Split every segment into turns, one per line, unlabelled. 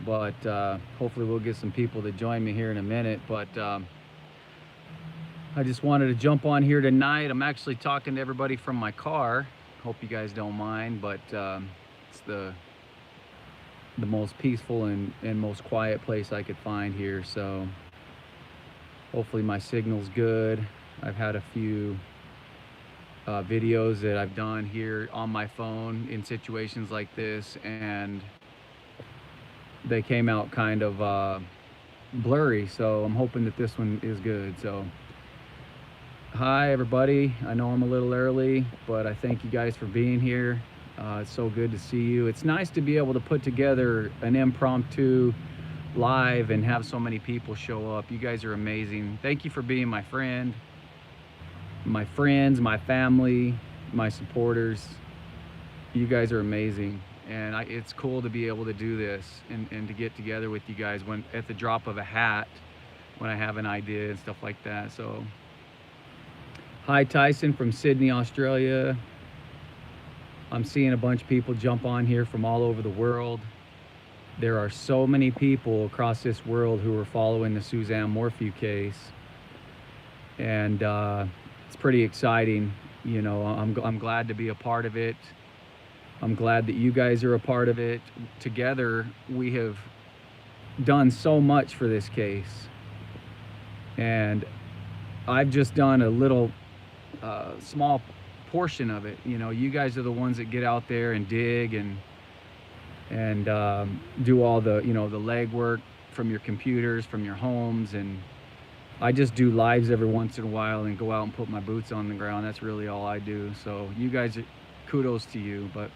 but hopefully we'll get some people to join me here in a minute. But I just wanted to jump on here tonight. I'm actually talking to everybody from my car. Hope you guys don't mind, but it's the most peaceful and most quiet place I could find here. So hopefully my signal's good. I've had a few videos that I've done here on my phone in situations like this, and they came out kind of blurry. So I'm hoping that this one is good. So hi everybody, I know I'm a little early, but I thank you guys for being here. It's so good to see you. It's nice to be able to put together an impromptu live and have so many people show up. You guys are amazing. Thank you for being my friend, my friends, my family, my supporters. You guys are amazing, and it's cool to be able to do this and to get together with you guys when at the drop of a hat, when I have an idea and stuff like that. So hi Tyson from Sydney, Australia. I'm seeing a bunch of people jump on here from all over the world. There are so many people across this world who are following the Suzanne Morphew case, and it's pretty exciting. You know, I'm glad to be a part of it. I'm glad that you guys are a part of it. Together, we have done so much for this case, and I've just done a little small portion of it. You know, you guys are the ones that get out there and dig and do all the, you know, the legwork from your computers, from your homes, and I just do lives every once in a while and go out and put my boots on the ground. That's really all I do. So you guys, kudos to you. But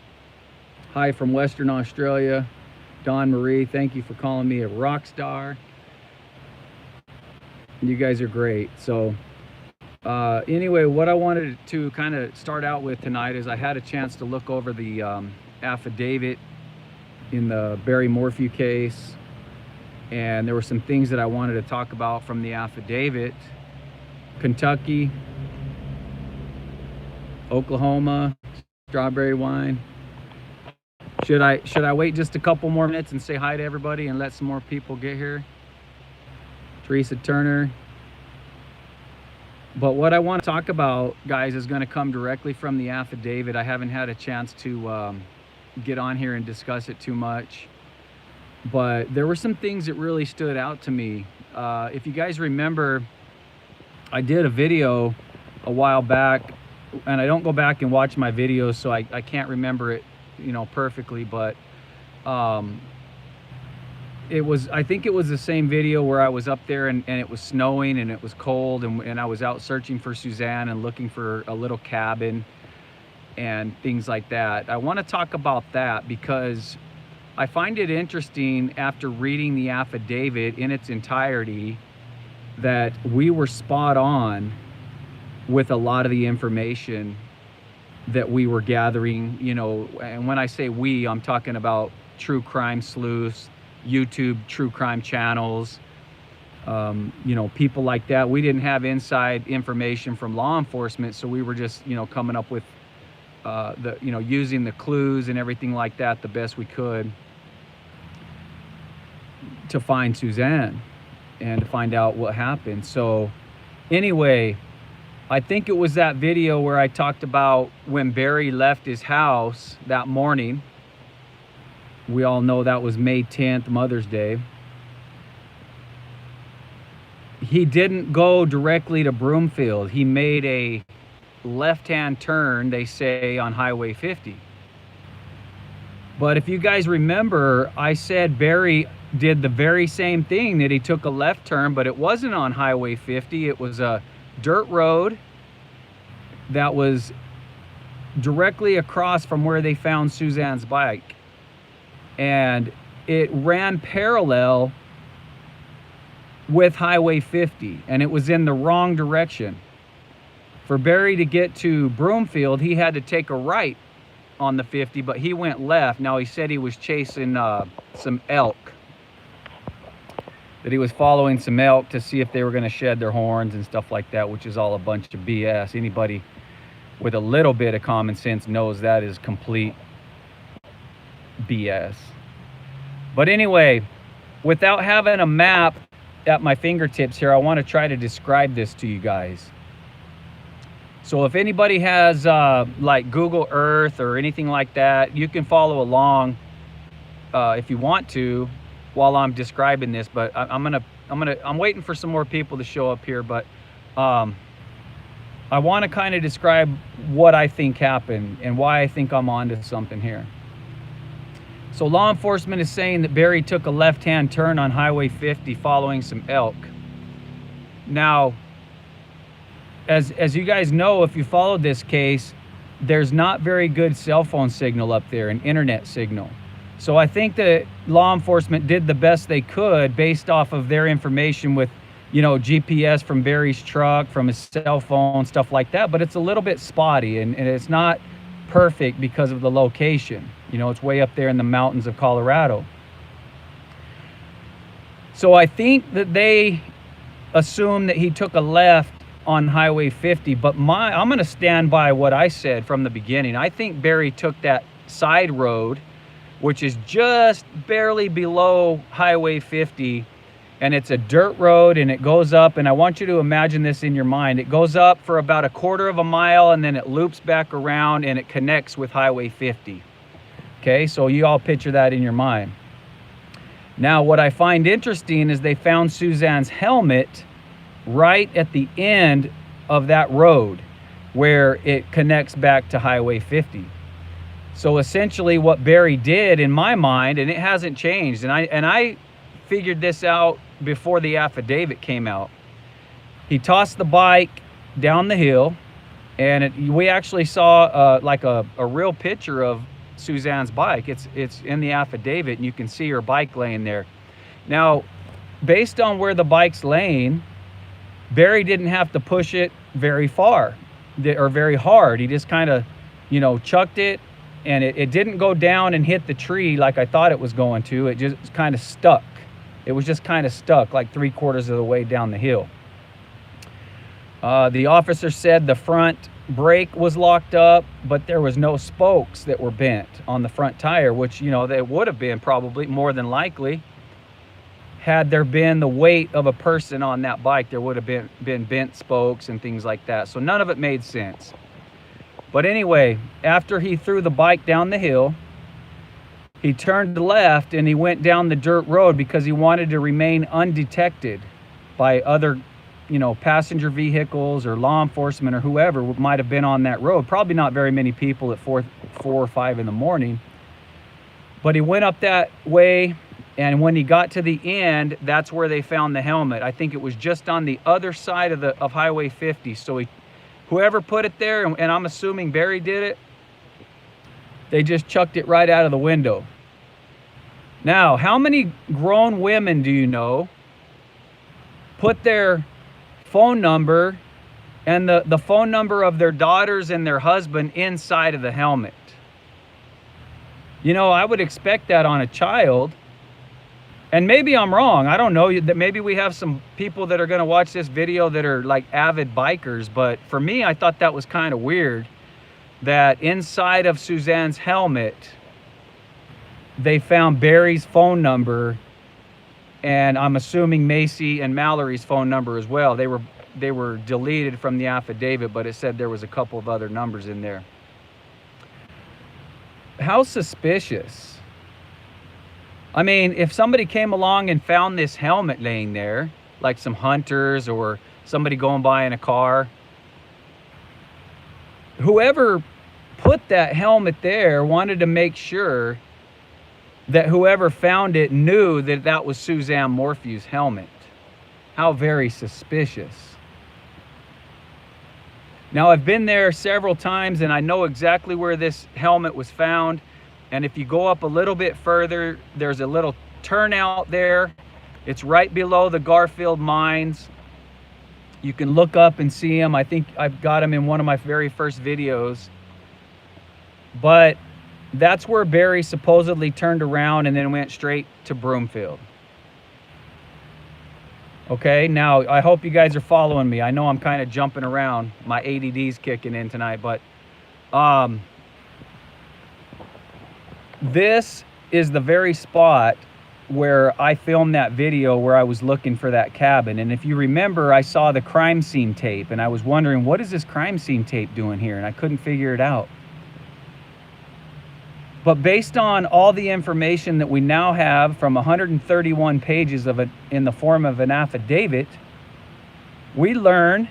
hi from Western Australia, Dawn Marie, thank you for calling me a rock star. You guys are great. So anyway, what I wanted to kind of start out with tonight is I had a chance to look over the affidavit in the Barry Morphew case, and there were some things that I wanted to talk about from the affidavit. Kentucky, Oklahoma, strawberry wine. Should I wait just a couple more minutes and say hi to everybody and let some more people get here? Teresa Turner. But what I want to talk about, guys, is going to come directly from the affidavit. I haven't had a chance to get on here and discuss it too much, but there were some things that really stood out to me. If you guys remember, I did a video a while back, and I don't go back and watch my videos, so I can't remember it, you know, perfectly, but I think it was the same video where I was up there and it was snowing and it was cold, and I was out searching for Suzanne and looking for a little cabin and things like that. I want to talk about that because I find it interesting after reading the affidavit in its entirety that we were spot on with a lot of the information that we were gathering, you know. And when I say we, I'm talking about true crime sleuths, YouTube true crime channels, you know, people like that. We didn't have inside information from law enforcement, so we were just, you know, coming up with you know, using the clues and everything like that the best we could to find Suzanne and to find out what happened. So anyway, I think it was that video where I talked about when Barry left his house that morning. We all know that was May 10th, Mother's Day. He didn't go directly to Broomfield. He made a left-hand turn, they say, on Highway 50. But if you guys remember, I said Barry did the very same thing, that he took a left turn, but it wasn't on Highway 50. It was a dirt road that was directly across from where they found Suzanne's bike. And it ran parallel with Highway 50, and it was in the wrong direction. For Barry to get to Broomfield, he had to take a right on the 50, but he went left. Now, he said he was chasing some elk, that he was following some elk to see if they were going to shed their horns and stuff like that, which is all a bunch of BS. Anybody with a little bit of common sense knows that is complete BS. But anyway, without having a map at my fingertips here, I want to try to describe this to you guys. So if anybody has like Google Earth or anything like that, you can follow along if you want to while I'm describing this. But I'm waiting for some more people to show up here. But I want to kind of describe what I think happened and why I think I'm onto something here. So law enforcement is saying that Barry took a left-hand turn on Highway 50 following some elk. Now, as you guys know, if you followed this case, there's not very good cell phone signal up there, an internet signal. So I think that law enforcement did the best they could based off of their information with, you know, GPS from Barry's truck, from his cell phone, stuff like that. But it's a little bit spotty and it's not perfect because of the location. You know, it's way up there in the mountains of Colorado. So I think that they assume that he took a left on Highway 50, but I'm going to stand by what I said from the beginning. I think Barry took that side road, which is just barely below Highway 50, and it's a dirt road, and it goes up, and I want you to imagine this in your mind. It goes up for about 1/4 of a mile, and then it loops back around, and it connects with Highway 50. Okay, so you all picture that in your mind. Now, what I find interesting is they found Suzanne's helmet right at the end of that road where it connects back to Highway 50. So essentially what Barry did in my mind, and it hasn't changed, and I figured this out before the affidavit came out. He tossed the bike down the hill, and we actually saw like a real picture of Suzanne's bike. It's in the affidavit, and you can see her bike laying there. Now, based on where the bike's laying, Barry didn't have to push it very far or very hard. He just kind of, you know, chucked it, and it didn't go down and hit the tree like I thought it was going to. It just kind of stuck. It was just kind of stuck like 3/4 of the way down the hill. The officer said the front brake was locked up, but there was no spokes that were bent on the front tire, which, you know, they would have been probably more than likely. Had there been the weight of a person on that bike, there would have been bent spokes and things like that. So none of it made sense. But anyway, after he threw the bike down the hill, he turned left and he went down the dirt road because he wanted to remain undetected by other, you know, passenger vehicles or law enforcement or whoever might have been on that road. Probably not very many people at 4 or 5 in the morning. But he went up that way, and when he got to the end, that's where they found the helmet. I think it was just on the other side of Highway 50. So whoever put it there, and I'm assuming Barry did it, they just chucked it right out of the window. Now, how many grown women do you know put their phone number and the phone number of their daughters and their husband inside of the helmet? You know, I would expect that on a child. And maybe I'm wrong. I don't know. That maybe we have some people that are going to watch this video that are like avid bikers. But for me, I thought that was kind of weird that inside of Suzanne's helmet, they found Barry's phone number, and I'm assuming Macy and Mallory's phone number as well. They were deleted from the affidavit, but it said there was a couple of other numbers in there. How suspicious. I mean, if somebody came along and found this helmet laying there, like some hunters or somebody going by in a car, whoever put that helmet there wanted to make sure that whoever found it knew that that was Suzanne Morphew's helmet. How very suspicious. Now, I've been there several times, and I know exactly where this helmet was found. And if you go up a little bit further, there's a little turnout there. It's right below the Garfield mines. You can look up and see them. I think I've got them in one of my very first videos. But that's where Barry supposedly turned around and then went straight to Broomfield. Okay, now I hope you guys are following me. I know I'm kind of jumping around. My ADD's kicking in tonight, but this is the very spot where I filmed that video where I was looking for that cabin. And if you remember, I saw the crime scene tape and I was wondering, what is this crime scene tape doing here? And I couldn't figure it out. But based on all the information that we now have from 131 pages of it in the form of an affidavit, we learn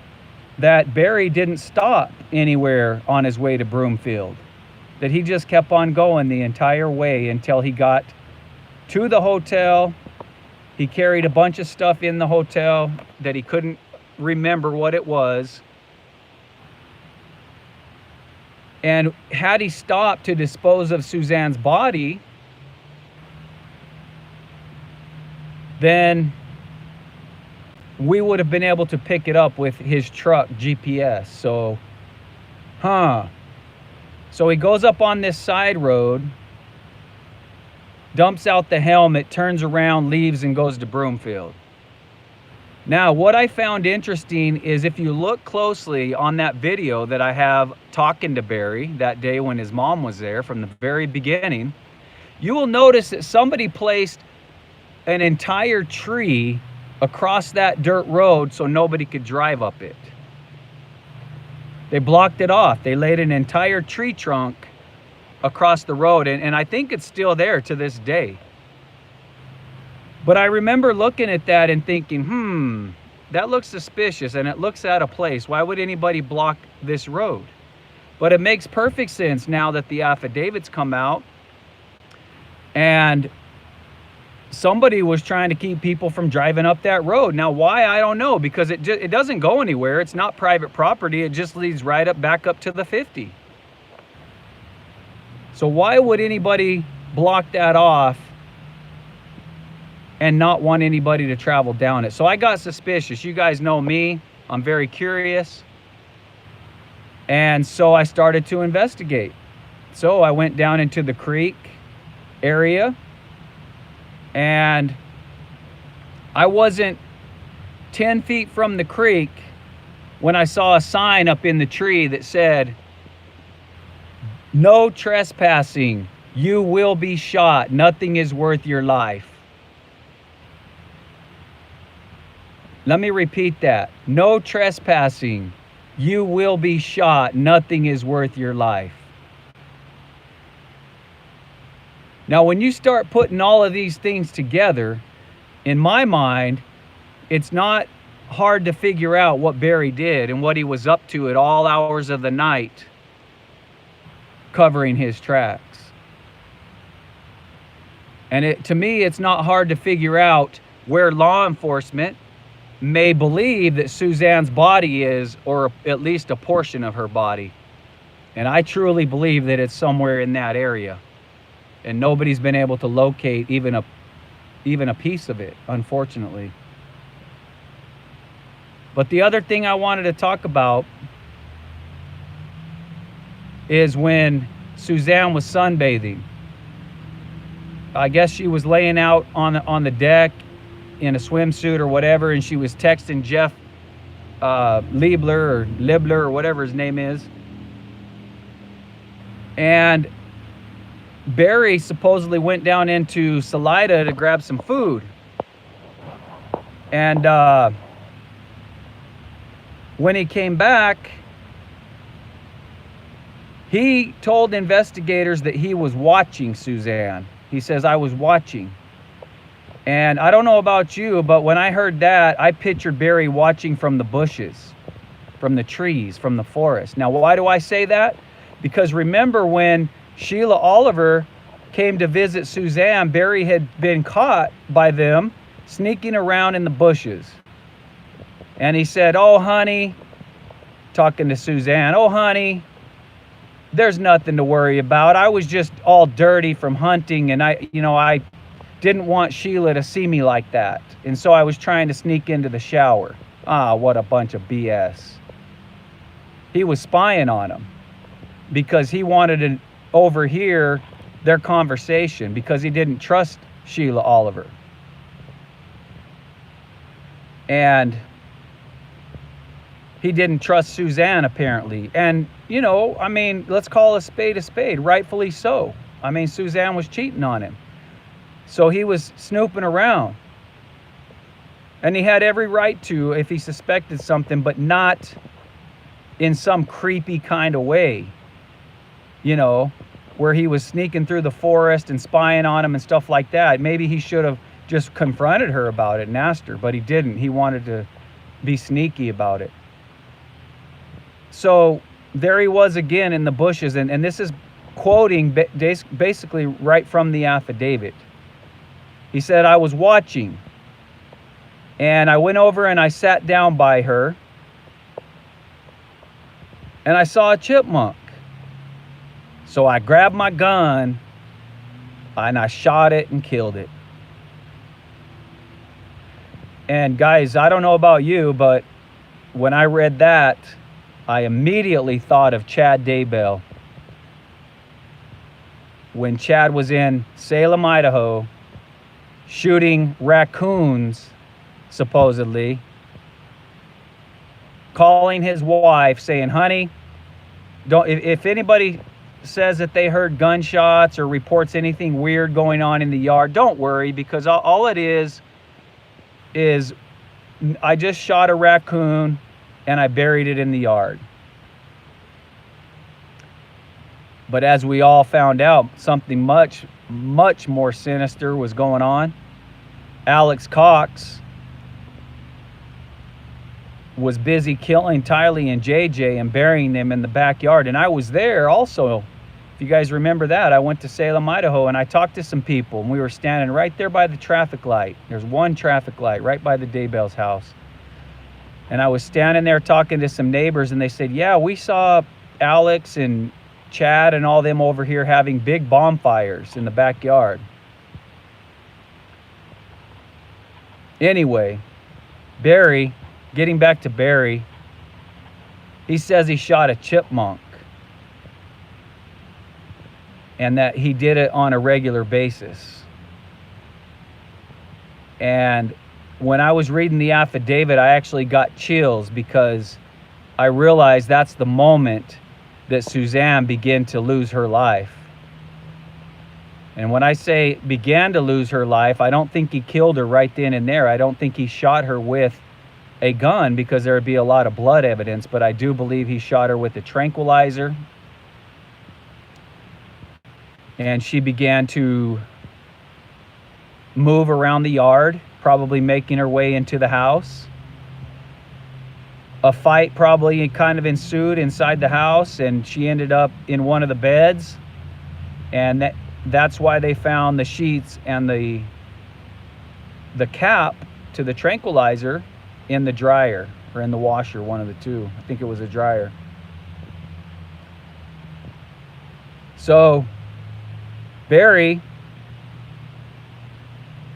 that Barry didn't stop anywhere on his way to Broomfield, that he just kept on going the entire way until he got to the hotel. He carried a bunch of stuff in the hotel that he couldn't remember what it was. And had he stopped to dispose of Suzanne's body, then we would have been able to pick it up with his truck GPS. So, So he goes up on this side road, dumps out the helmet, turns around, leaves, and goes to Broomfield. Now, what I found interesting is if you look closely on that video that I have talking to Barry that day when his mom was there from the very beginning, you will notice that somebody placed an entire tree across that dirt road so nobody could drive up it. They blocked it off. They laid an entire tree trunk across the road, and I think it's still there to this day. But I remember looking at that and thinking, that looks suspicious and it looks out of place. Why would anybody block this road? But it makes perfect sense now that the affidavits come out, and somebody was trying to keep people from driving up that road. Now, why? I don't know, because it doesn't go anywhere. It's not private property. It just leads right back up to the 50. So why would anybody block that off and not want anybody to travel down it? So I got suspicious. You guys know me. I'm very curious. And so I started to investigate. So I went down into the creek area, and I wasn't 10 feet from the creek when I saw a sign up in the tree that said, "No trespassing. You will be shot. Nothing is worth your life." Let me repeat that. No trespassing. You will be shot. Nothing is worth your life. Now, when you start putting all of these things together, in my mind, it's not hard to figure out what Barry did and what he was up to at all hours of the night covering his tracks. And to me, it's not hard to figure out where law enforcement may believe that Suzanne's body is, or at least a portion of her body. And I truly believe that it's somewhere in that area. And nobody's been able to locate even a piece of it, unfortunately. But the other thing I wanted to talk about is when Suzanne was sunbathing. I guess she was laying out on the deck in a swimsuit or whatever, and she was texting Jeff Libler or whatever his name is. And Barry supposedly went down into Salida to grab some food. And when he came back, he told investigators that he was watching Suzanne. He says, "I was watching." And I don't know about you, but when I heard that, I pictured Barry watching from the bushes, from the trees, from the forest. Now, why do I say that? Because remember when Sheila Oliver came to visit Suzanne, Barry had been caught by them sneaking around in the bushes. And he said, "Oh, honey," talking to Suzanne, "oh, honey, there's nothing to worry about. I was just all dirty from hunting, and I didn't want Sheila to see me like that. And so I was trying to sneak into the shower." Ah, what a bunch of BS. He was spying on him because he wanted to overhear their conversation because he didn't trust Sheila Oliver. And he didn't trust Suzanne, apparently. And, let's call a spade, rightfully so. Suzanne was cheating on him. So he was snooping around. And he had every right to if he suspected something, but not in some creepy kind of way, you know, where he was sneaking through the forest and spying on him and stuff like that. Maybe he should have just confronted her about it and asked her, but he didn't. He wanted to be sneaky about it. So there he was again in the bushes, and this is quoting basically right from the affidavit. He said, I was watching, and I went over and I sat down by her, and I saw a chipmunk. So I grabbed my gun and I shot it and killed it. And guys, I don't know about you, but when I read that, I immediately thought of Chad Daybell. When Chad was in Salem, Idaho, shooting raccoons, supposedly, calling his wife, saying, honey, don't, if anybody says that they heard gunshots or reports anything weird going on in the yard, don't worry, because all it is I just shot a raccoon and I buried it in the yard. But as we all found out, something much, much more sinister was going on. Alex Cox was busy killing Tylee and JJ and burying them in the backyard. And I was there also. If you guys remember that, I went to Salem, Idaho, and I talked to some people, and we were standing right there by the traffic light. There's one traffic light right by the Daybell's house. And I was standing there talking to some neighbors, and they said, yeah, we saw Alex and Chad and all them over here having big bonfires in the backyard. Anyway, Barry, getting back to Barry, he says he shot a chipmunk and that he did it on a regular basis. And when I was reading the affidavit, I actually got chills because I realized that's the moment that Suzanne began to lose her life. And when I say began to lose her life, I don't think he killed her right then and there. I don't think he shot her with a gun because there would be a lot of blood evidence, but I do believe he shot her with a tranquilizer. And she began to move around the yard, probably making her way into the house. A fight probably kind of ensued inside the house, and she ended up in one of the beds. And that's why they found the sheets and the cap to the tranquilizer in the dryer, or in the washer, one of the two. I think it was a dryer. So Barry,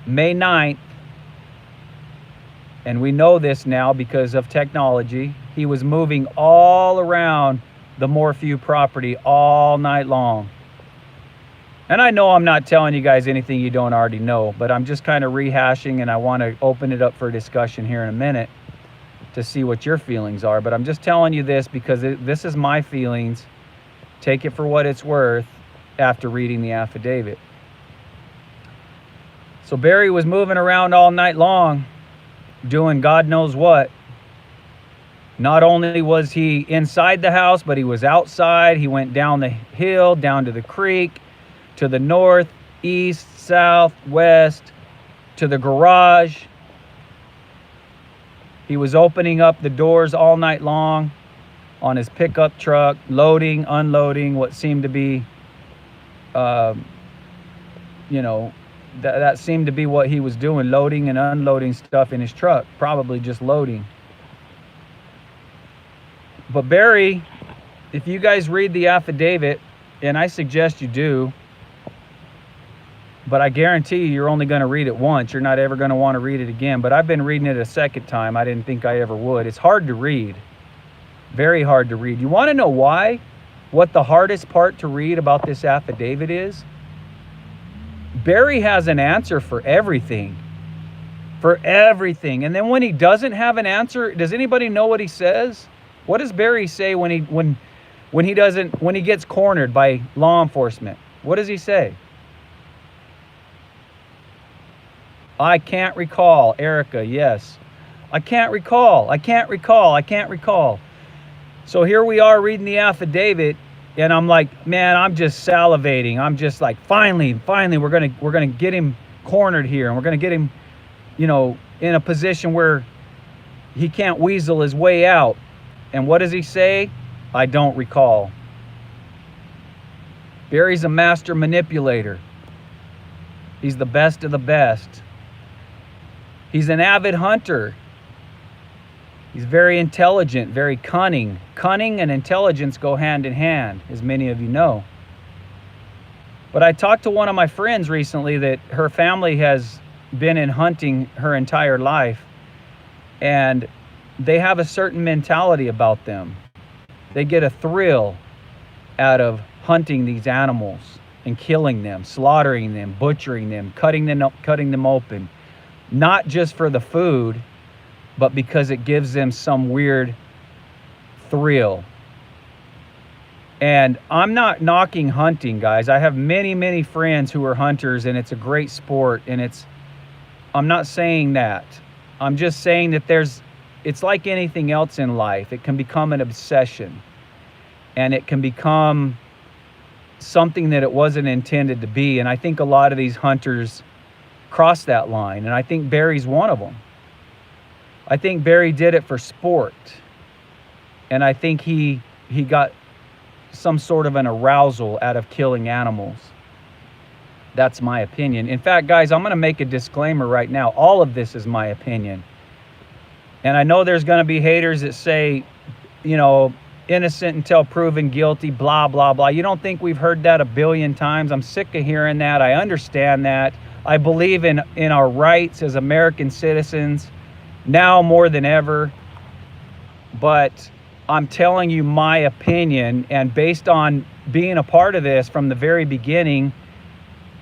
May 9th, and we know this now because of technology, he was moving all around the Morphew property all night long. And I know I'm not telling you guys anything you don't already know, but I'm just kind of rehashing, and I want to open it up for discussion here in a minute to see what your feelings are. But I'm just telling you this because this is my feelings. Take it for what it's worth after reading the affidavit. So Barry was moving around all night long, doing God knows what. Not only was he inside the house, but he was outside. He went down the hill, down to the creek, to the north, east, south, west, to the garage. He was opening up the doors all night long on his pickup truck, loading, unloading what seemed to be, that seemed to be what he was doing, loading and unloading stuff in his truck, probably just loading. But Barry, if you guys read the affidavit, and I suggest you do, but I guarantee you're only going to read it once. You're not ever going to want to read it again. But I've been reading it a second time. I didn't think I ever would. It's hard to read. Very hard to read. You want to know why? What the hardest part to read about this affidavit is? Barry has an answer for everything. For everything. And then when he doesn't have an answer, does anybody know what he says? What does Barry say when he gets cornered by law enforcement? What does he say? I can't recall. Erica, yes. I can't recall. I can't recall. I can't recall. So here we are reading the affidavit, and I'm like, man, I'm just salivating. I'm just like, finally, we're gonna get him cornered here, and we're gonna get him, in a position where he can't weasel his way out. And what does he say? I don't recall. Barry's a master manipulator. He's the best of the best. He's an avid hunter. He's very intelligent, very cunning. Cunning and intelligence go hand in hand, as many of you know. But I talked to one of my friends recently that her family has been in hunting her entire life, and they have a certain mentality about them. They get a thrill out of hunting these animals and killing them, slaughtering them, butchering them, cutting them open, not just for the food, but because it gives them some weird thrill. And I'm not knocking hunting, guys. I have many friends who are hunters, and it's a great sport, and I'm not saying that. I'm just saying that it's like anything else in life. It can become an obsession, and it can become something that it wasn't intended to be. And I think a lot of these hunters cross that line, and I think Barry's one of them. I think Barry did it for sport, and I think he got some sort of an arousal out of killing animals. That's my opinion. In fact, guys, I'm going to make a disclaimer right now. All of this is my opinion. And I know there's going to be haters that say, innocent until proven guilty, blah, blah, blah. You don't think we've heard that a billion times? I'm sick of hearing that. I understand that. I believe in our rights as American citizens now more than ever. But I'm telling you my opinion, and based on being a part of this from the very beginning,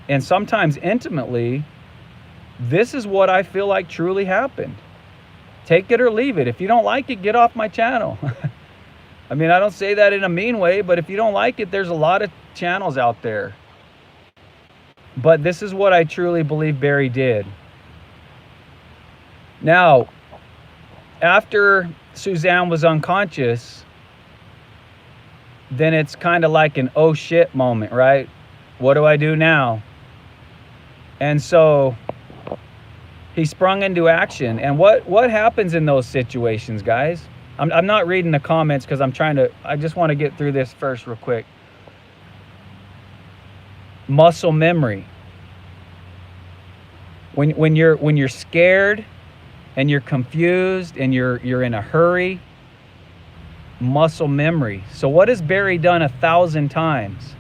and sometimes intimately, this is what I feel like truly happened. Take it or leave it. If you don't like it, get off my channel. I mean, I don't say that in a mean way, but if you don't like it, there's a lot of channels out there. But this is what I truly believe Barry did. Now, after Suzanne was unconscious, then it's kind of like an oh shit moment, right? What do I do now? And so he sprung into action. And what happens in those situations, guys? I'm not reading the comments because I just want to get through this first real quick. Muscle memory. When you're scared and you're confused and you're in a hurry, muscle memory. So what has Barry done 1,000 times?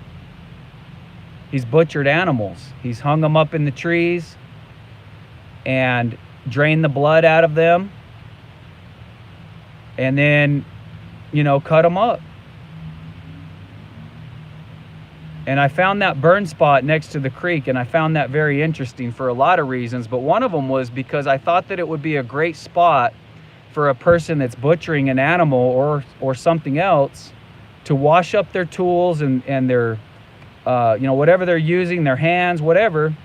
He's butchered animals. He's hung them up in the trees and drained the blood out of them, and then, cut them up. And I found that burn spot next to the creek, and I found that very interesting for a lot of reasons, but one of them was because I thought that it would be a great spot for a person that's butchering an animal or something else to wash up their tools and their whatever they're using, their hands, whatever.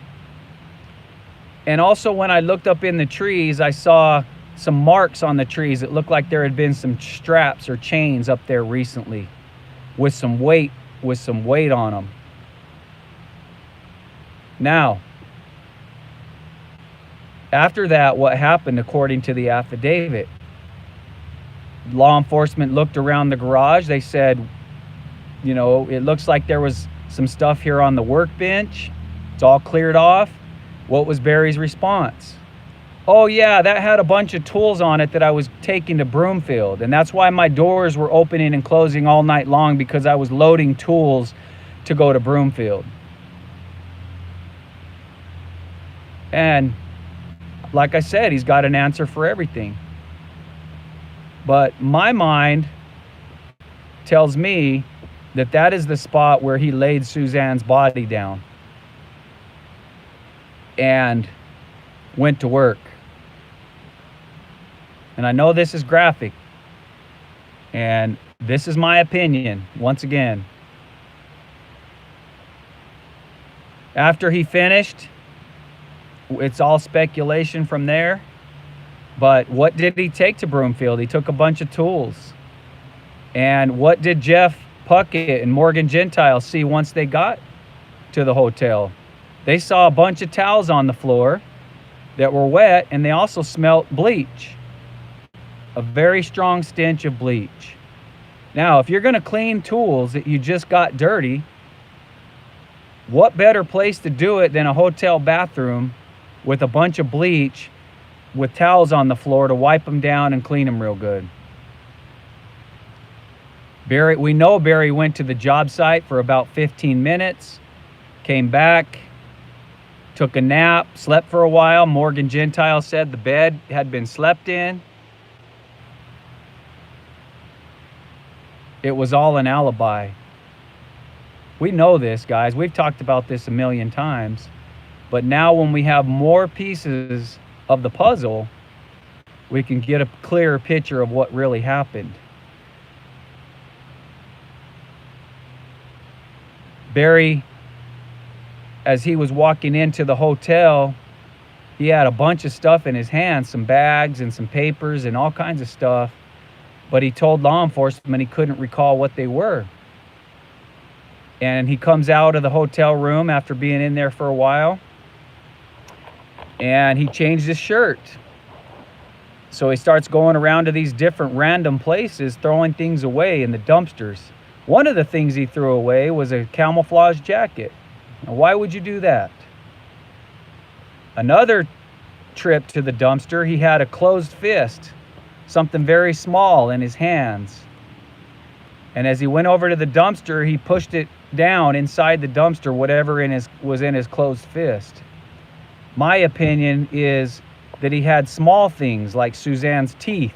And also when I looked up in the trees, I saw some marks on the trees. It looked like there had been some straps or chains up there recently with some weight on them. Now, after that, what happened according to the affidavit? Law enforcement looked around the garage. They said, it looks like there was some stuff here on the workbench. It's all cleared off. What was Barry's response? Oh yeah, that had a bunch of tools on it that I was taking to Broomfield, and that's why my doors were opening and closing all night long, because I was loading tools to go to Broomfield. And like I said, he's got an answer for everything. But my mind tells me that that is the spot where he laid Suzanne's body down and went to work. And I know this is graphic, and this is my opinion, once again. After he finished, It's all speculation from there. But what did he take to Broomfield? He took a bunch of tools. And what did Jeff Puckett and Morgan Gentile see once they got to the hotel? They saw a bunch of towels on the floor that were wet, and they also smelt bleach. A very strong stench of bleach. Now, if you're going to clean tools that you just got dirty, what better place to do it than a hotel bathroom with a bunch of bleach with towels on the floor to wipe them down and clean them real good? We know Barry went to the job site for about 15 minutes, came back, took a nap, slept for a while. Morgan Gentile said the bed had been slept in. It was all an alibi. We know this, guys. We've talked about this a million times. But now when we have more pieces of the puzzle, we can get a clearer picture of what really happened. Barry, as he was walking into the hotel, he had a bunch of stuff in his hands, some bags and some papers and all kinds of stuff. But he told law enforcement he couldn't recall what they were. And he comes out of the hotel room after being in there for a while, and he changed his shirt. So he starts going around to these different random places, throwing things away in the dumpsters. One of the things he threw away was a camouflage jacket. Now, why would you do that? Another trip to the dumpster, he had a closed fist, something very small in his hands. And as he went over to the dumpster, he pushed it down inside the dumpster, whatever was in his closed fist. My opinion is that he had small things like Suzanne's teeth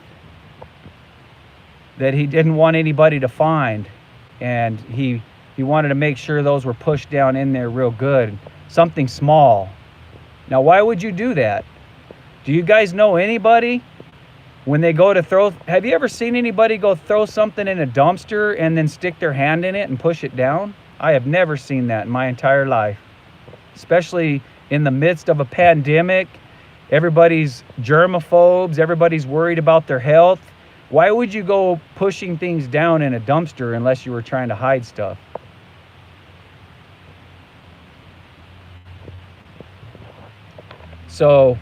that he didn't want anybody to find. And he wanted to make sure those were pushed down in there real good. Something small. Now, why would you do that? Do you guys know anybody when they go to throw? Have you ever seen anybody go throw something in a dumpster and then stick their hand in it and push it down? I have never seen that in my entire life. Especially in the midst of a pandemic. Everybody's germaphobes. Everybody's worried about their health. Why would you go pushing things down in a dumpster unless you were trying to hide stuff? So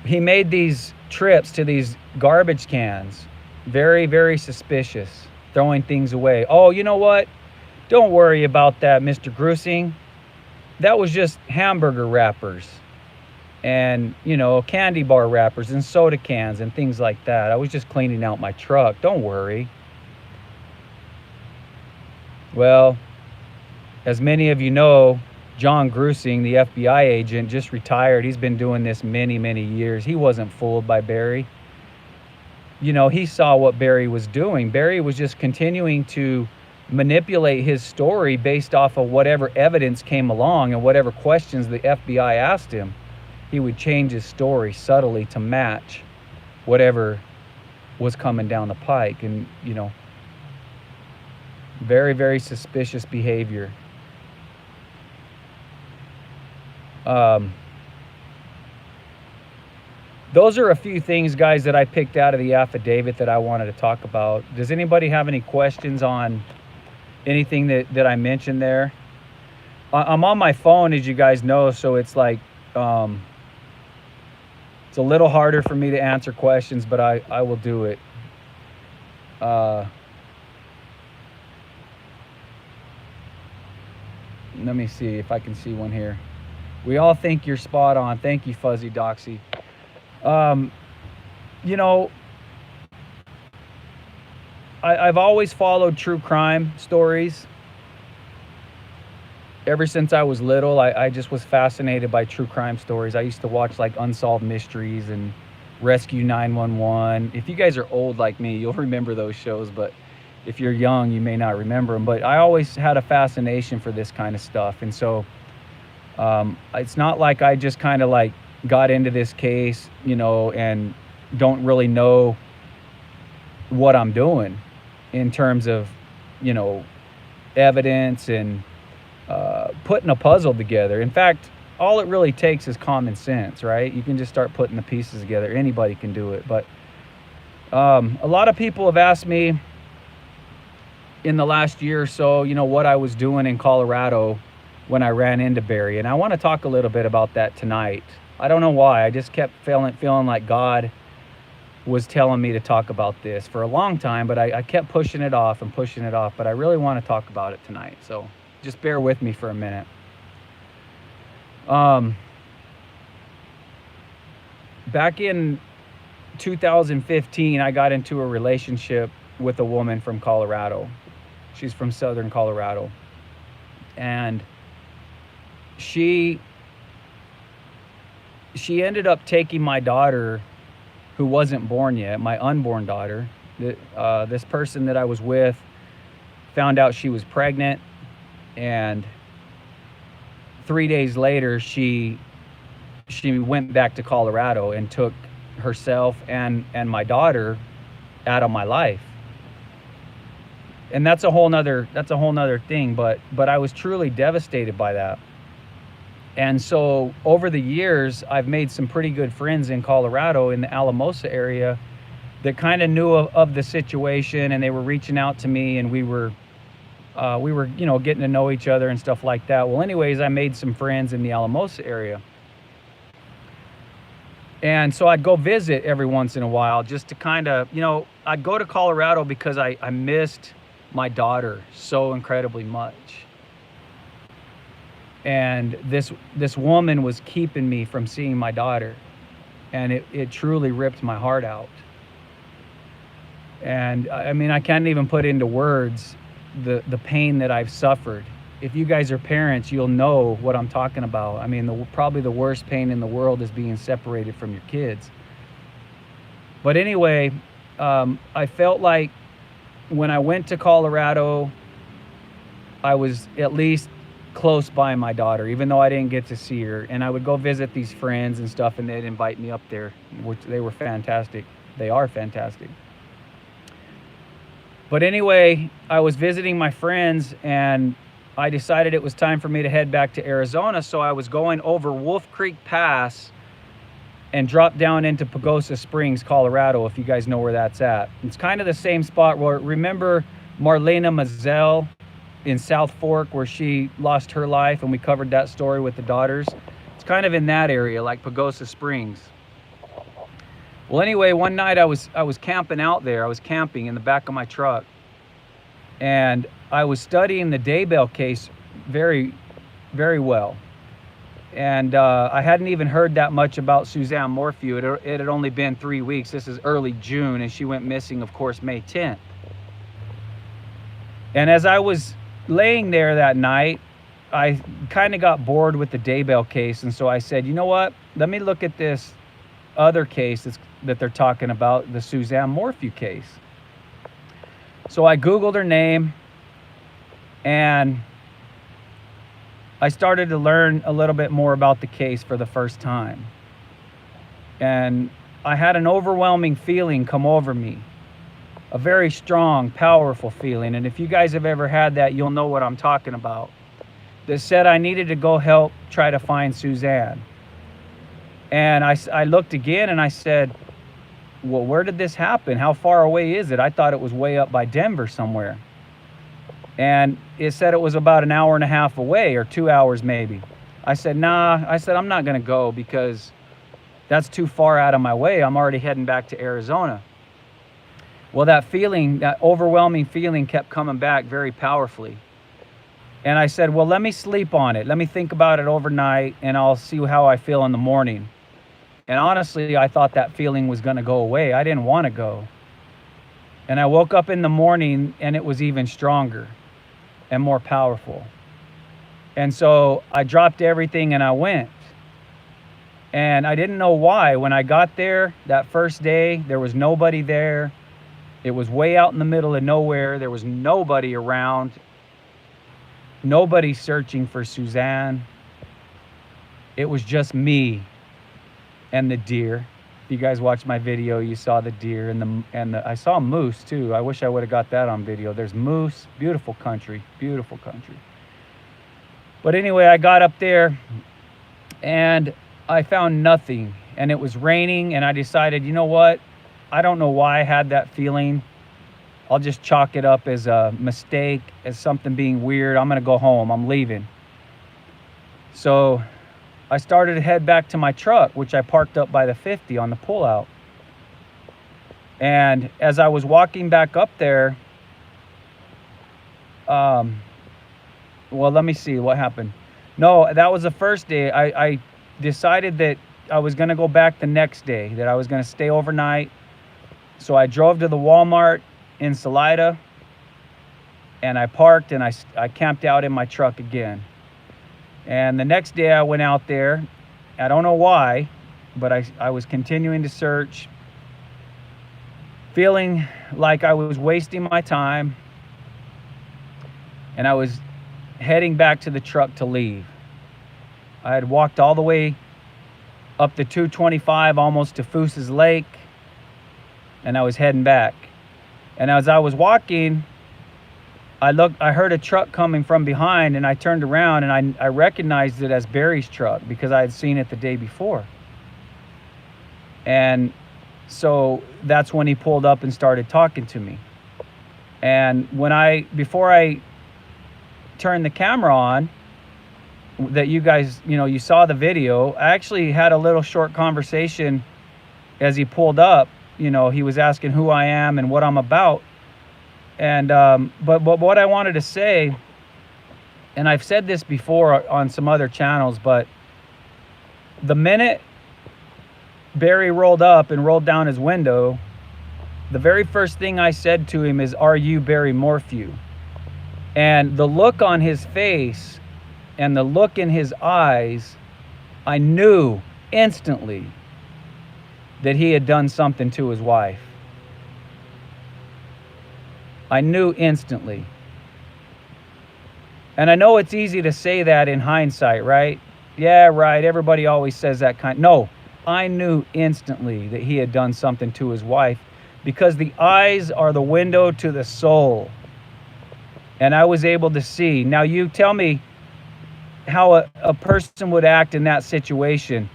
he made these trips to these garbage cans. Very, very suspicious. Throwing things away. Oh, you know what? Don't worry about that, Mr. Grusing. That was just hamburger wrappers. And, you know, candy bar wrappers and soda cans and things like that. I was just cleaning out my truck. Don't worry. Well, as many of you know, John Grusing, the FBI agent, just retired. He's been doing this many, many years. He wasn't fooled by Barry. You know, he saw what Barry was doing. Barry was just continuing to manipulate his story based off of whatever evidence came along and whatever questions the FBI asked him. He would change his story subtly to match whatever was coming down the pike. And, you know, very, very suspicious behavior. Those are a few things, guys, that I picked out of the affidavit that I wanted to talk about. Does anybody have any questions on anything that I mentioned there? I'm on my phone, as you guys know, so it's like it's a little harder for me to answer questions, but I will do it. Let me see if I can see one here. We all think you're spot on. Thank you, Fuzzy Doxy. You know, I've always followed true crime stories. Ever since I was little, I just was fascinated by true crime stories. I used to watch like Unsolved Mysteries and Rescue 911. If you guys are old like me, you'll remember those shows, but if you're young, you may not remember them. But I always had a fascination for this kind of stuff. And so it's not like I just kind of like got into this case, you know, and don't really know what I'm doing in terms of, you know, evidence and putting a puzzle together. In fact, all it really takes is common sense, right? You can just start putting the pieces together. Anybody can do it. But a lot of people have asked me in the last year or so, you know, what I was doing in Colorado when I ran into Barry. And I want to talk a little bit about that tonight. I don't know why. I just kept feeling like God was telling me to talk about this for a long time, but I kept pushing it off and pushing it off. But I really want to talk about it tonight. So just bear with me for a minute. Back in 2015, I got into a relationship with a woman from Colorado. She's from Southern Colorado. And she ended up taking my daughter, who wasn't born yet, my unborn daughter. This person that I was with found out she was pregnant, and 3 days later, she went back to Colorado and took herself and my daughter out of my life. And that's a whole nother thing, but I was truly devastated by that. And so over the years, I've made some pretty good friends in Colorado, in the Alamosa area, that kind of knew of the situation, and they were reaching out to me, and we were you know, getting to know each other and stuff like that. Well, anyways, I made some friends in the Alamosa area. And so I'd go visit every once in a while, just to kind of, you know, I'd go to Colorado because I missed my daughter so incredibly much. And this woman was keeping me from seeing my daughter. And it truly ripped my heart out. And I mean, I can't even put into words the pain that I've suffered. If you guys are parents, you'll know what I'm talking about. I mean, probably the worst pain in the world is being separated from your kids. But anyway, I felt like when I went to Colorado, I was at least close by my daughter, even though I didn't get to see her. And I would go visit these friends and stuff, and they'd invite me up there, which they were fantastic. They are fantastic. But anyway, I was visiting my friends, and I decided it was time for me to head back to Arizona. So I was going over Wolf Creek Pass and dropped down into Pagosa Springs, Colorado, if you guys know where that's at. It's kind of the same spot where, remember Marlena Mazel in South Fork, where she lost her life, and we covered that story with the daughters? It's kind of in that area, like Pagosa Springs. Well, anyway, one night I was camping out there. I was camping in the back of my truck, and I was studying the Daybell case very, very well. And I hadn't even heard that much about Suzanne Morphew. It had only been 3 weeks. This is early June, and she went missing, of course, May 10th. And as I was laying there that night, I kind of got bored with the Daybell case, and so I said, you know what? Let me look at this other case that they're talking about, the Suzanne Morphew case. So I Googled her name, and I started to learn a little bit more about the case for the first time. And I had an overwhelming feeling come over me, a very strong, powerful feeling. And if you guys have ever had that, you'll know what I'm talking about. That said I needed to go help try to find Suzanne. And I looked again, and I said, well, where did this happen? How far away is it? I thought it was way up by Denver somewhere. And it said it was about an hour and a half away, or 2 hours maybe. I said, nah. I said, I'm not going to go because that's too far out of my way. I'm already heading back to Arizona. Well, that feeling, that overwhelming feeling, kept coming back very powerfully. And I said, well, let me sleep on it. Let me think about it overnight, and I'll see how I feel in the morning. And honestly, I thought that feeling was going to go away. I didn't want to go. And I woke up in the morning, and it was even stronger and more powerful. And so I dropped everything and I went. And I didn't know why. When I got there that first day, there was nobody there. It was way out in the middle of nowhere. There was nobody around. Nobody searching for Suzanne. It was just me and the deer. If you guys watched my video, you saw the deer and I saw moose too. I wish I would have got that on video. There's moose, beautiful country, beautiful country. But anyway, I got up there and I found nothing, and it was raining, and I decided, you know what? I don't know why I had that feeling. I'll just chalk it up as a mistake, as something being weird. I'm gonna go home, I'm leaving. So I started to head back to my truck, which I parked up by the 50 on the pullout. And as I was walking back up there, well, let me see what happened. No, that was the first day. I decided that I was going to go back the next day, that I was going to stay overnight. So I drove to the Walmart in Salida, and I parked, and I camped out in my truck again. And the next day I went out there. I don't know why, but I was continuing to search, feeling like I was wasting my time, and I was heading back to the truck to leave. I had walked all the way up the 225 almost to Foos's Lake, and I was heading back. And as I was walking, I heard a truck coming from behind, and I turned around, and I recognized it as Barry's truck because I had seen it the day before. And so that's when he pulled up and started talking to me. And before I turned the camera on, that you guys, you saw the video, I actually had a little short conversation as he pulled up. He was asking who I am and what I'm about. And but what I wanted to say, and I've said this before on some other channels, but the minute Barry rolled up and rolled down his window, the very first thing I said to him is, "Are you Barry Morphew?" And the look on his face and the look in his eyes, I knew instantly that he had done something to his wife. I knew instantly. And I know it's easy to say that in hindsight, right? Yeah, right. Everybody always says that kind. No, I knew instantly that he had done something to his wife, because the eyes are the window to the soul. And I was able to see. Now you tell me how a person would act in that situation.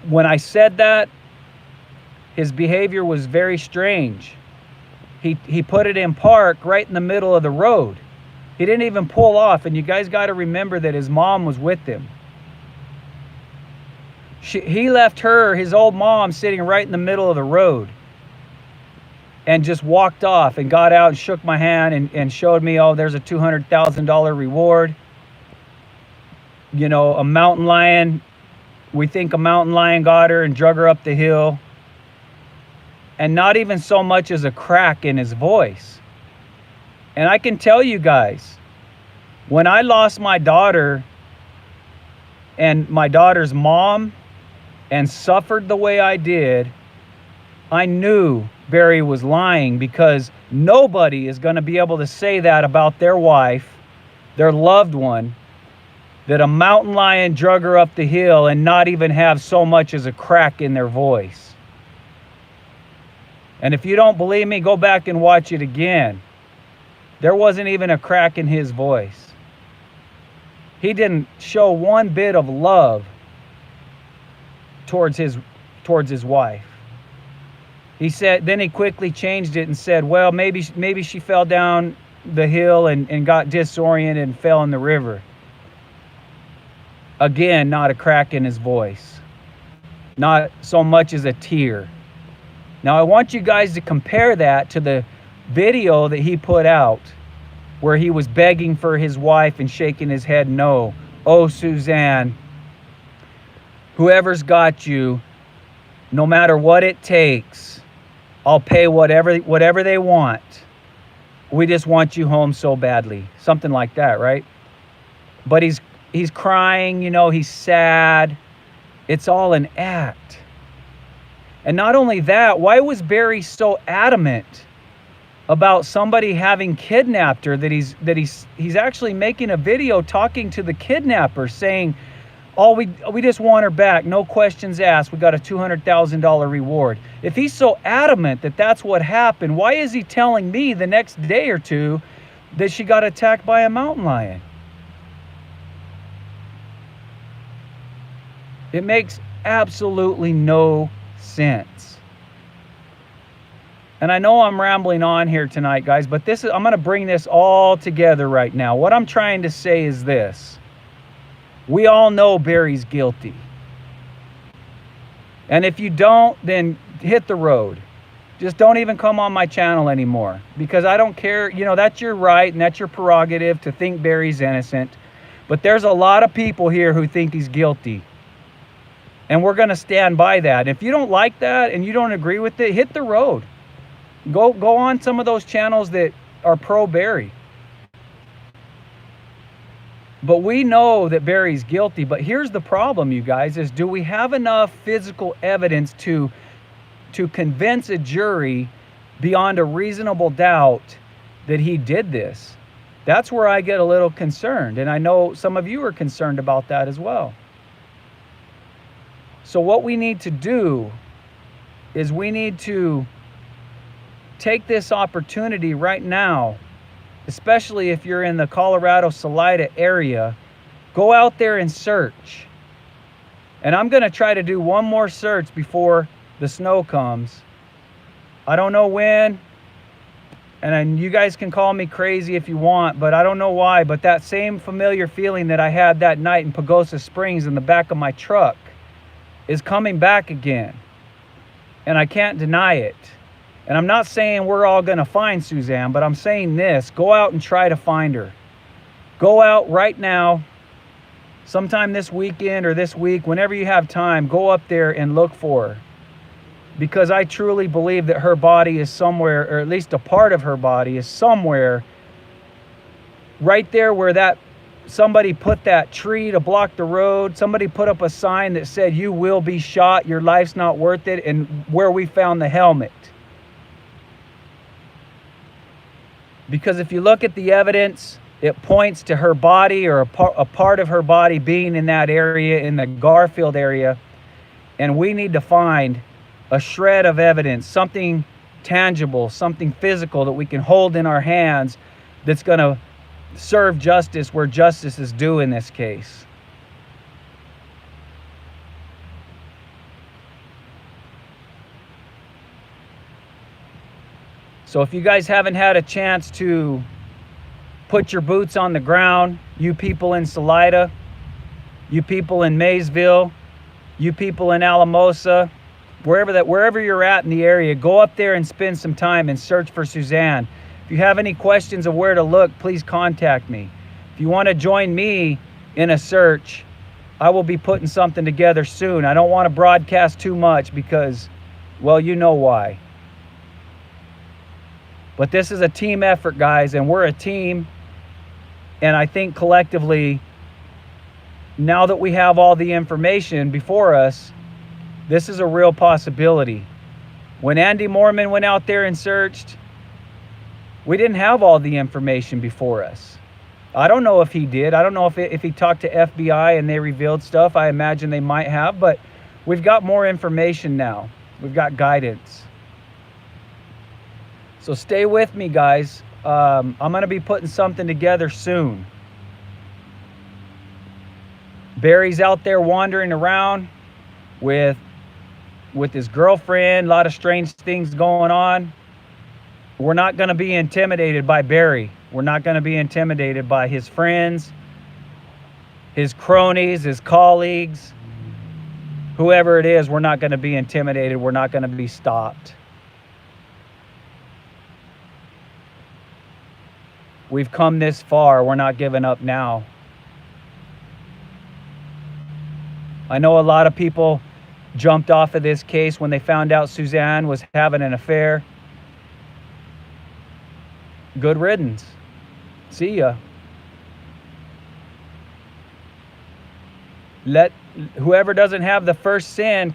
When I said that, his behavior was very strange. He put it in park right in the middle of the road. He didn't even pull off, and you guys got to remember that his mom was with him. He left his old mom, sitting right in the middle of the road, and just walked off and got out and shook my hand and showed me, oh, there's a $200,000 reward. A mountain lion, we think a mountain lion got her and drug her up the hill. And not even so much as a crack in his voice. And I can tell you guys, when I lost my daughter and my daughter's mom and suffered the way I did, I knew Barry was lying, because nobody is going to be able to say that about their wife, their loved one, that a mountain lion drug her up the hill and not even have so much as a crack in their voice. And if you don't believe me, go back and watch it again. There wasn't even a crack in his voice. He didn't show one bit of love towards his wife. He said, then he quickly changed it and said, well, maybe she fell down the hill and got disoriented and fell in the river. Again, not a crack in his voice. Not so much as a tear. Now, I want you guys to compare that to the video that he put out, where he was begging for his wife and shaking his head no. Oh, Suzanne, whoever's got you, no matter what it takes, I'll pay whatever they want. We just want you home so badly. Something like that, right? But he's crying, he's sad. It's all an act. And not only that, why was Barry so adamant about somebody having kidnapped her that he's actually making a video talking to the kidnapper, saying, oh, we just want her back, no questions asked, we got a $200,000 reward. If he's so adamant that that's what happened, why is he telling me the next day or two that she got attacked by a mountain lion. It makes absolutely no sense. And I know I'm rambling on here tonight, guys, but I'm going to bring this all together right now. What I'm trying to say is this. We all know Barry's guilty. And if you don't, then hit the road. Just don't even come on my channel anymore, because I don't care. You know, that's your right and that's your prerogative to think Barry's innocent. But there's a lot of people here who think he's guilty. And we're going to stand by that. If you don't like that and you don't agree with it, hit the road. Go on some of those channels that are pro-Barry. But we know that Barry's guilty. But here's the problem, you guys, is do we have enough physical evidence to convince a jury beyond a reasonable doubt that he did this? That's where I get a little concerned. And I know some of you are concerned about that as well. So what we need to do is we need to take this opportunity right now, especially if you're in the Colorado Salida area. Go out there and search. And I'm going to try to do one more search before the snow comes. I don't know when, and you guys can call me crazy if you want, but I don't know why, but that same familiar feeling that I had that night in Pagosa Springs in the back of my truck is coming back again. And I can't deny it. And I'm not saying we're all going to find Suzanne, but I'm saying this: go out and try to find her. Go out right now, sometime this weekend or this week, whenever you have time, go up there and look for her. Because I truly believe that her body is somewhere, or at least a part of her body is somewhere right there where that somebody put that tree to block the road. Somebody put up a sign that said, "You will be shot, your life's not worth it," and where we found the helmet. Because if you look at the evidence, it points to her body, or a part of her body being in that area, in the Garfield area. And we need to find a shred of evidence, something tangible, something physical that we can hold in our hands that's going to serve justice where justice is due in this case. So if you guys haven't had a chance to put your boots on the ground, you people in Salida, you people in Maysville, you people in Alamosa, wherever you're at in the area, go up there and spend some time and search for Suzanne. If you have any questions of where to look, please contact me. If you want to join me in a search, I will be putting something together soon. I don't want to broadcast too much because, well, you know why. But this is a team effort, guys, and we're a team. And I think collectively, now that we have all the information before us, this is a real possibility. When Andy Mormon went out there and searched, we didn't have all the information before us. I don't know if he did. I don't know if he talked to FBI and they revealed stuff. I imagine they might have, but we've got more information now. We've got guidance. So stay with me, guys. I'm going to be putting something together soon. Barry's out there wandering around with his girlfriend, a lot of strange things going on. We're not going to be intimidated by Barry. We're not going to be intimidated by his friends, his cronies, his colleagues, whoever it is. We're not going to be intimidated. We're not going to be stopped. We've come this far. We're not giving up now. I know a lot of people jumped off of this case when they found out Suzanne was having an affair. Good riddance. See ya. Let whoever doesn't have the first sin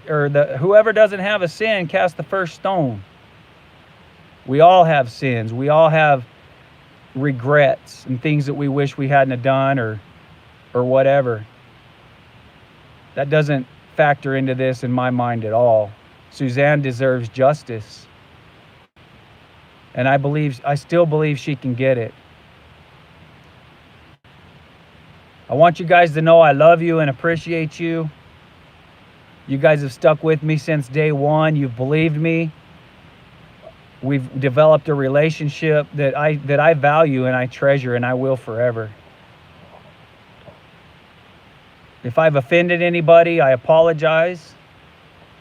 whoever doesn't have a sin cast the first stone. We all have sins. We all have regrets and things that we wish we hadn't have done or whatever. That doesn't factor into this in my mind at all. Suzanne deserves justice. And I still believe she can get it. I want you guys to know I love you and appreciate you. You guys have stuck with me since day one. You've believed me. We've developed a relationship that I value and I treasure, and I will forever. If I've offended anybody, I apologize.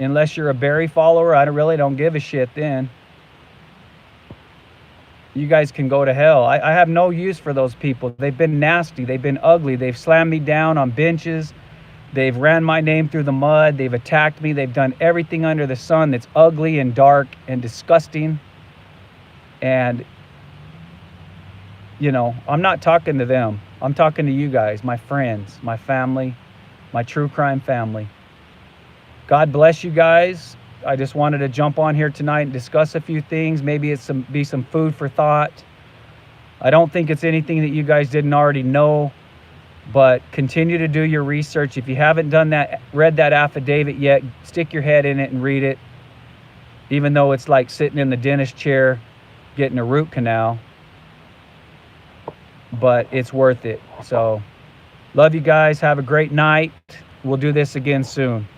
Unless you're a Barry follower, I really don't give a shit then. You guys can go to hell. I have no use for those people. They've been nasty. They've been ugly. They've slammed me down on benches. They've ran my name through the mud. They've attacked me. They've done everything under the sun that's ugly and dark and disgusting. And, you know, I'm not talking to them. I'm talking to you guys, my friends, my family, my true crime family. God bless you guys. I just wanted to jump on here tonight and discuss a few things. Maybe it's be some food for thought. I don't think it's anything that you guys didn't already know, but continue to do your research. If you haven't done that, read that affidavit yet, stick your head in it and read it. Even though it's like sitting in the dentist chair getting a root canal, but it's worth it. So love you guys. Have a great night. We'll do this again soon.